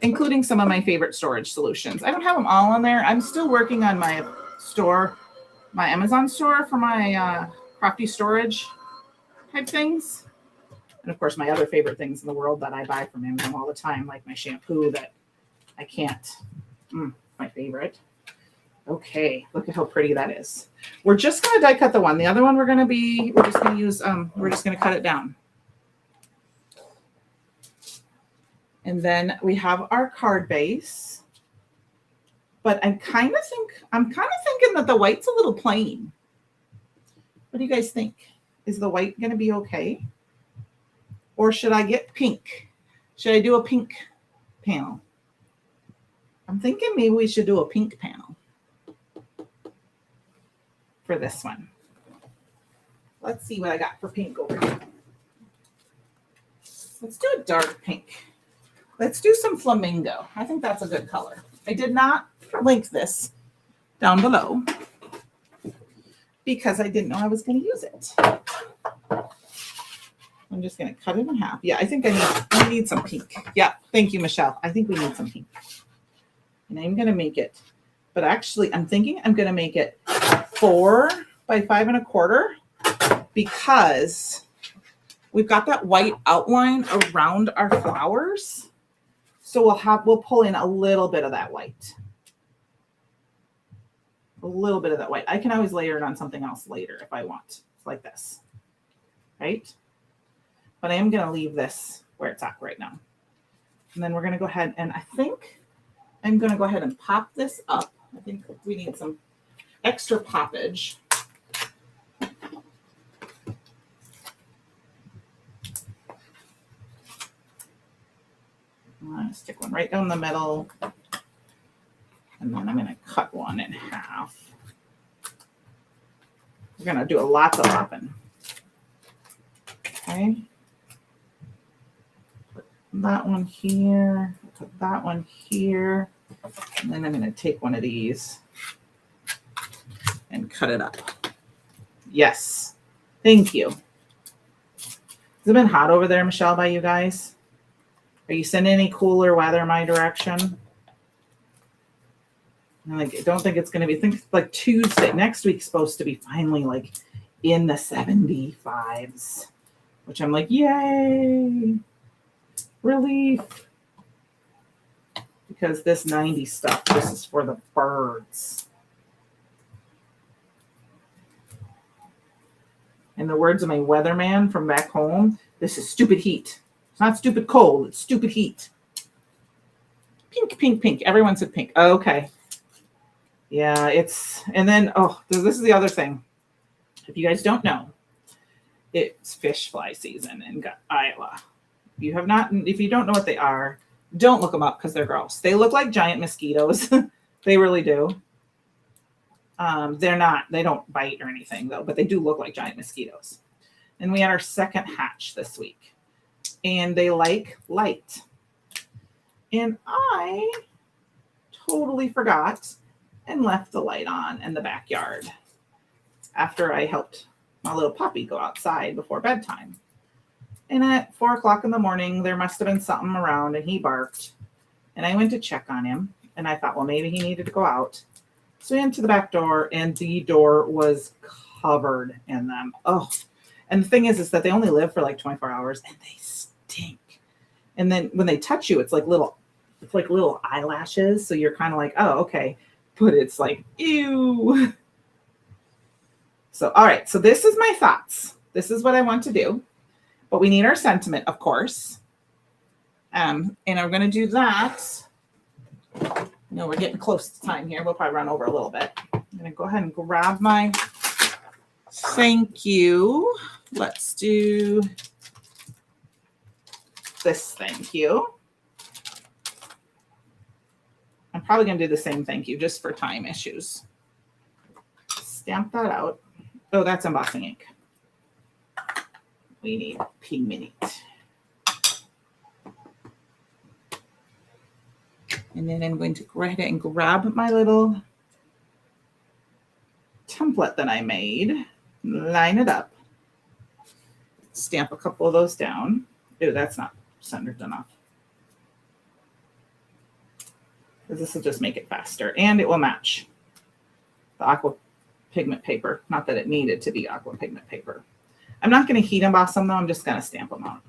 including some of my favorite storage solutions. I don't have them all on there. I'm still working on my store, my Amazon store for my crafty storage type things. And of course, my other favorite things in the world that I buy from Amazon all the time, like my shampoo that I can't, my favorite. Okay, look at how pretty that is. We're just going to die cut the one. The other one we're just going to use, we're just going to cut it down. And then we have our card base. But I'm kind of thinking that the white's a little plain. What do you guys think? Is the white going to be okay? Or should I get pink? Should I do a pink panel? I'm thinking maybe we should do a pink panel for this one. Let's see what I got for pink over here. Let's do a dark pink. Let's do some flamingo. I think that's a good color. I did not link this down below because I didn't know I was going to use it. I'm just going to cut it in half. Yeah, I think I need some pink. Yeah, thank you, Michelle. I think we need some pink. And I'm going to make it, but actually I'm thinking I'm going to make it 4 by 5 1/4 because we've got that white outline around our flowers. So we'll pull in a little bit of that white. A little bit of that white. I can always layer it on something else later if I want. Like this. Right? But I am going to leave this where it's at right now. And then we're going to go ahead and I think I'm going to go ahead and pop this up. I think we need some extra poppage. I'm going to stick one right down the middle. And And then I'm going to cut one in half. We're going to do a lot of lopping. Okay. Put that one here. Put that one here. And then I'm going to take one of these and cut it up. Yes. Thank you. Has it been hot over there, Michelle, by you guys? Are you sending any cooler weather my direction? I don't think it's going to be. I think like Tuesday next week's supposed to be finally like in the 75s, which I'm like, yay, relief. Because this 90 stuff, this is for the birds. In the words of my weatherman from back home, this is stupid heat. It's not stupid cold, it's stupid heat. Pink, pink, pink. Everyone said pink. Okay. Yeah, and then, this is the other thing. If you guys don't know, it's fish fly season in Iowa. If you don't know what they are, don't look them up because they're gross. They look like giant mosquitoes. They really do. They don't bite or anything though, but they do look like giant mosquitoes. And we had our second hatch this week and they like light. And I totally forgot and left the light on in the backyard after I helped my little puppy go outside before bedtime. And at 4 o'clock in the morning, there must have been something around and he barked. And I went to check on him and I thought, well, maybe he needed to go out. So I went to the back door and the door was covered in them. Oh, and the thing is that they only live for like 24 hours and they stink. And then when they touch you, it's like little eyelashes. So you're kind of like, oh, okay. But it's like, ew. So, all right. So this is my thoughts. This is what I want to do. But we need our sentiment, of course. And I'm going to do that. We're getting close to time here. We'll probably run over a little bit. I'm going to go ahead and grab my thank you. Let's do this thank you. I'm probably going to do the same thank you just for time issues. Stamp that out. Oh, that's embossing ink. We need pigment. And then I'm going to go ahead and grab my little template that I made, line it up, stamp a couple of those down. Oh, that's not centered enough. This will just make it faster and it will match the aqua pigment paper. Not that it needed to be aqua pigment paper. I'm not going to heat emboss them though. I'm just going to stamp them out.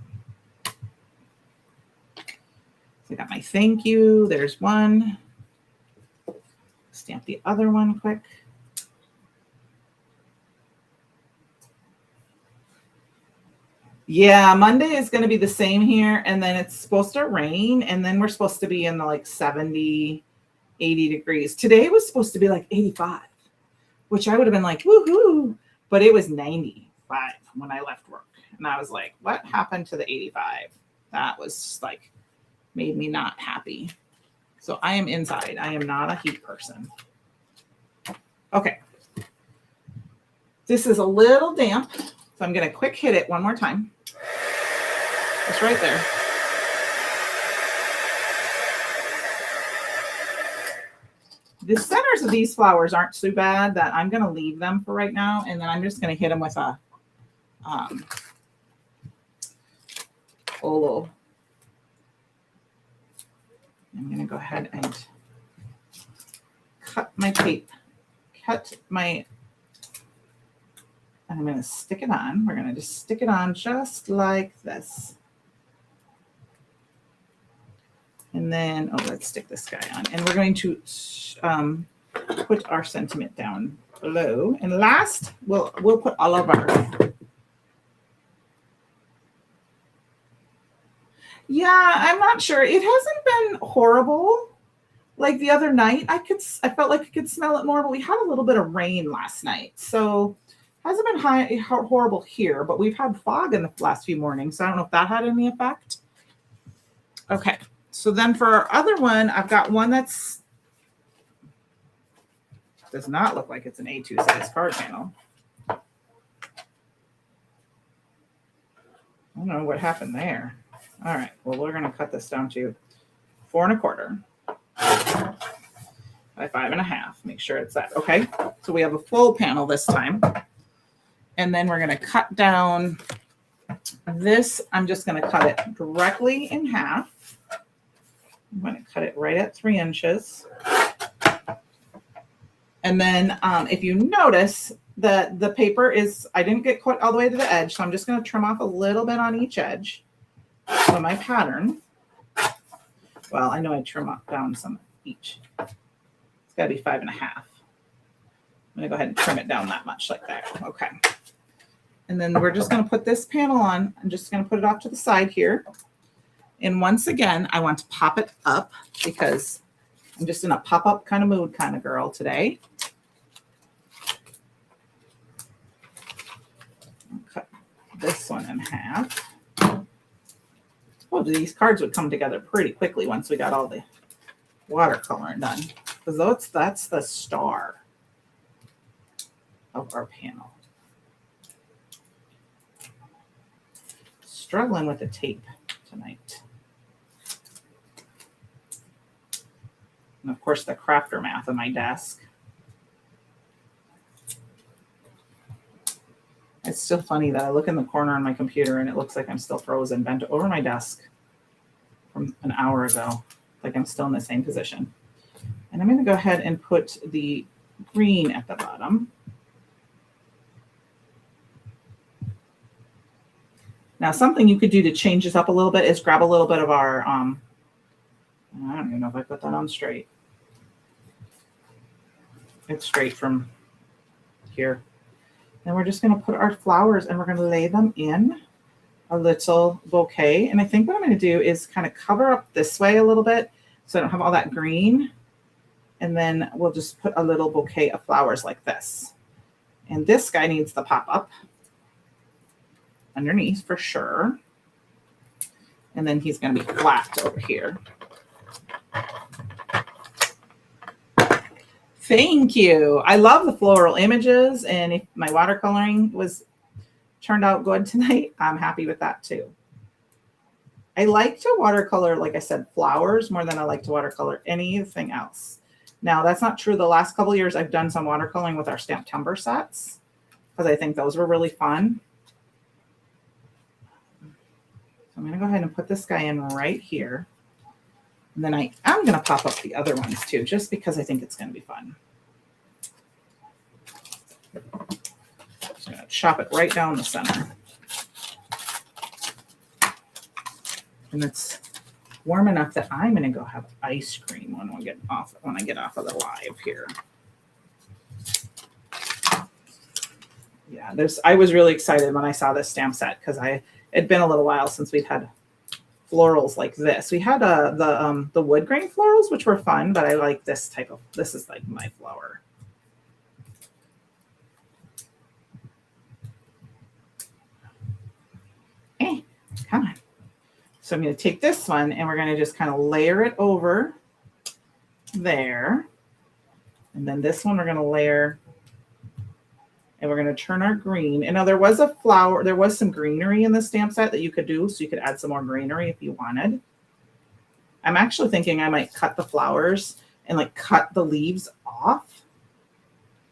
So I got my thank you. There's one. Stamp the other one quick. Yeah, Monday is going to be the same here. And then it's supposed to rain. And then we're supposed to be in the like 70, 80 degrees. Today was supposed to be like 85, which I would have been like, woohoo. But it was 95 when I left work. And I was like, what happened to the 85? That was just like, made me not happy. So I am inside. I am not a heat person. Okay. This is a little damp. So I'm going to quick hit it one more time. It's right there. The centers of these flowers aren't too bad that I'm going to leave them for right now. And then I'm just going to hit them with a Olo. I'm going to go ahead and cut my tape. And I'm going to stick it on. We're going to just stick it on just like this. And then, let's stick this guy on. And we're going to put our sentiment down below. And last, we'll put all of our. Yeah, I'm not sure. It hasn't been horrible. Like the other night, I felt like I could smell it more, but we had a little bit of rain last night. So it hasn't been horrible here, but we've had fog in the last few mornings. So I don't know if that had any effect. Okay. So then for our other one, I've got one that's Does not look like it's an A2 size card panel. I don't know what happened there. All right, well, we're gonna cut this down to 4 1/4 by 5 1/2. Make sure it's that, okay? So we have a full panel this time. And then we're gonna cut down this. I'm just gonna cut it directly in half. I'm gonna cut it right at 3 inches. And then if you notice that the paper is, I didn't get cut all the way to the edge, so I'm just gonna trim off a little bit on each edge of my pattern. Well, I know I trim off down some each. It's gotta be 5 1/2. I'm gonna go ahead and trim it down that much like that, okay. And then we're just gonna put this panel on. I'm just gonna put it off to the side here. And once again, I want to pop it up because I'm just in a pop-up kind of mood kind of girl today. I'll cut this one in half. Oh, these cards would come together pretty quickly once we got all the watercoloring done. Because that's the star of our panel. Struggling with the tape tonight. And of course, the crafter math on my desk. It's still funny that I look in the corner on my computer and it looks like I'm still frozen, bent over my desk from an hour ago, like I'm still in the same position. And I'm going to go ahead and put the green at the bottom. Now, something you could do to change this up a little bit is grab a little bit of our, I don't even know if I put that on straight. It's straight from here. And we're just going to put our flowers and we're going to lay them in a little bouquet. And I think what I'm going to do is kind of cover up this way a little bit so I don't have all that green. And then we'll just put a little bouquet of flowers like this. And this guy needs to pop up underneath for sure. And then he's going to be flat over here. Thank you. I love the floral images. And if my watercoloring turned out good tonight, I'm happy with that too. I like to watercolor, like I said, flowers more than I like to watercolor anything else. Now, that's not true. The last couple of years, I've done some watercoloring with our Stamptember sets because I think those were really fun. I'm going to go ahead and put this guy in right here. And then I am going to pop up the other ones too, just because I think it's going to be fun. Just going to chop it right down the center. And it's warm enough that I'm going to go have ice cream when I get off of the live here. Yeah, I was really excited when I saw this stamp set because it'd been a little while since we'd had florals like this. We had the wood grain florals, which were fun, but I like this type of, this is like my flower. Hey, come on. So I'm going to take this one and we're going to just kind of layer it over there. And then this one we're going to layer and we're going to turn our green. And now there was a flower, there was some greenery in the stamp set that you could do. So you could add some more greenery if you wanted. I'm actually thinking I might cut the flowers and like cut the leaves off.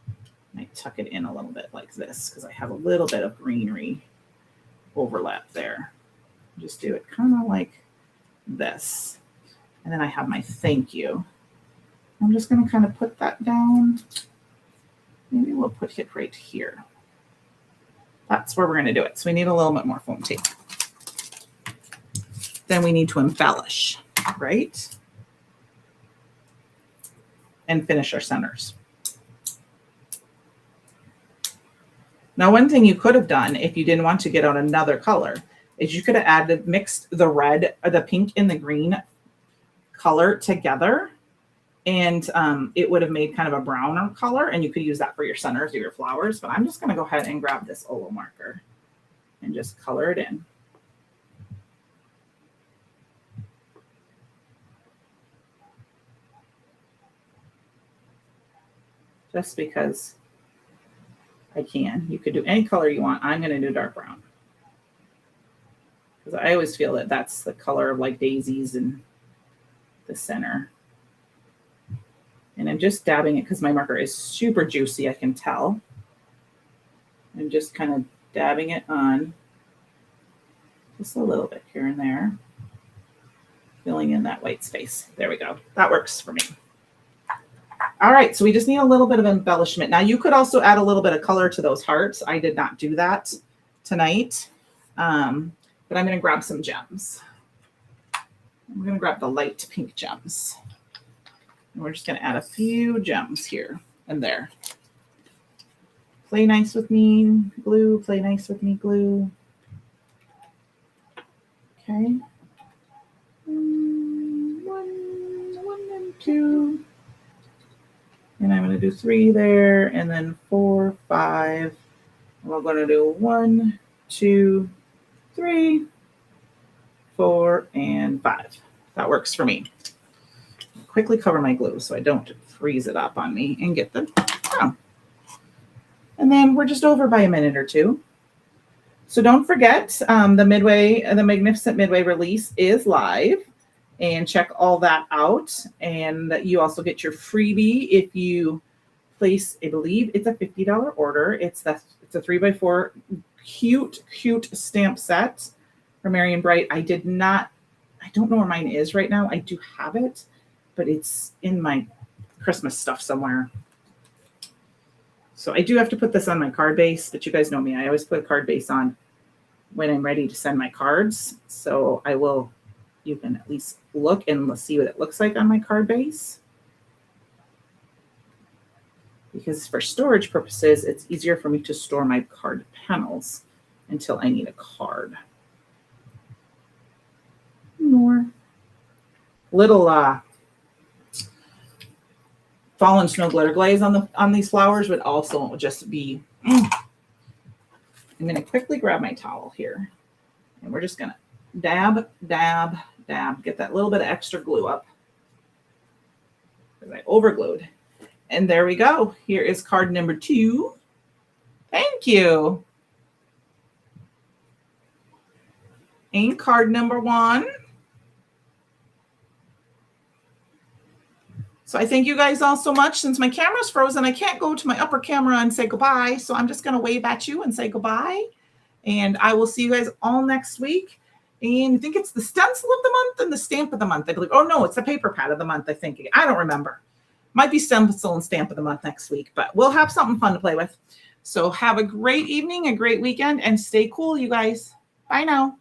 I might tuck it in a little bit like this because I have a little bit of greenery overlap there. Just do it kind of like this. And then I have my thank you. I'm just going to kind of put that down. Maybe we'll put it right here. That's where we're going to do it. So we need a little bit more foam tape. Then we need to embellish, right? And finish our centers. Now, one thing you could have done if you didn't want to get out another color is you could have mixed the red or the pink and the green color together. And it would have made kind of a browner color, and you could use that for your centers or your flowers. But I'm just going to go ahead and grab this Olo marker and just color it in. just because I can. You could do any color you want. I'm going to do dark brown. Because I always feel that that's the color of like daisies in the center. And I'm just dabbing it because my marker is super juicy, I can tell. I'm just kind of dabbing it on just a little bit here and there. Filling in that white space. There we go. That works for me. All right, so we just need a little bit of embellishment. Now you could also add a little bit of color to those hearts. I did not do that tonight, but I'm going to grab some gems. I'm going to grab the light pink gems. And we're just going to add a few gems here and there. Play nice with me, glue. Play nice with me, glue. Okay. One and two. And I'm going to do 3 there, and then 4, 5. And we're going to do 1, 2, 3, 4, and 5. That works for me. Quickly cover my glue so I don't freeze it up on me and get the brown. And then we're just over by a minute or two. So don't forget, the Magnificent Midway release is live. And check all that out. And you also get your freebie if you place, I believe it's a $50 order. It's a 3x4 cute stamp set from Marion Bright. I don't know where mine is right now. I do have it, but it's in my Christmas stuff somewhere. So I do have to put this on my card base, but you guys know me. I always put a card base on when I'm ready to send my cards. So you can at least look and see what it looks like on my card base. Because for storage purposes, it's easier for me to store my card panels until I need a card. More little fallen snow glitter glaze on these flowers would also just be. I'm going to quickly grab my towel here, and we're just going to dab, dab, dab, get that little bit of extra glue up because I overglued. And there we go. Here is card number 2. Thank you. And card number 1. So I thank you guys all so much. Since my camera's frozen, I can't go to my upper camera and say goodbye. So I'm just going to wave at you and say goodbye. And I will see you guys all next week. And I think it's the stencil of the month and the stamp of the month, I believe. Oh, no, it's the paper pad of the month, I think. I don't remember. Might be stencil and stamp of the month next week, but we'll have something fun to play with. So have a great evening, a great weekend, and stay cool, you guys. Bye now.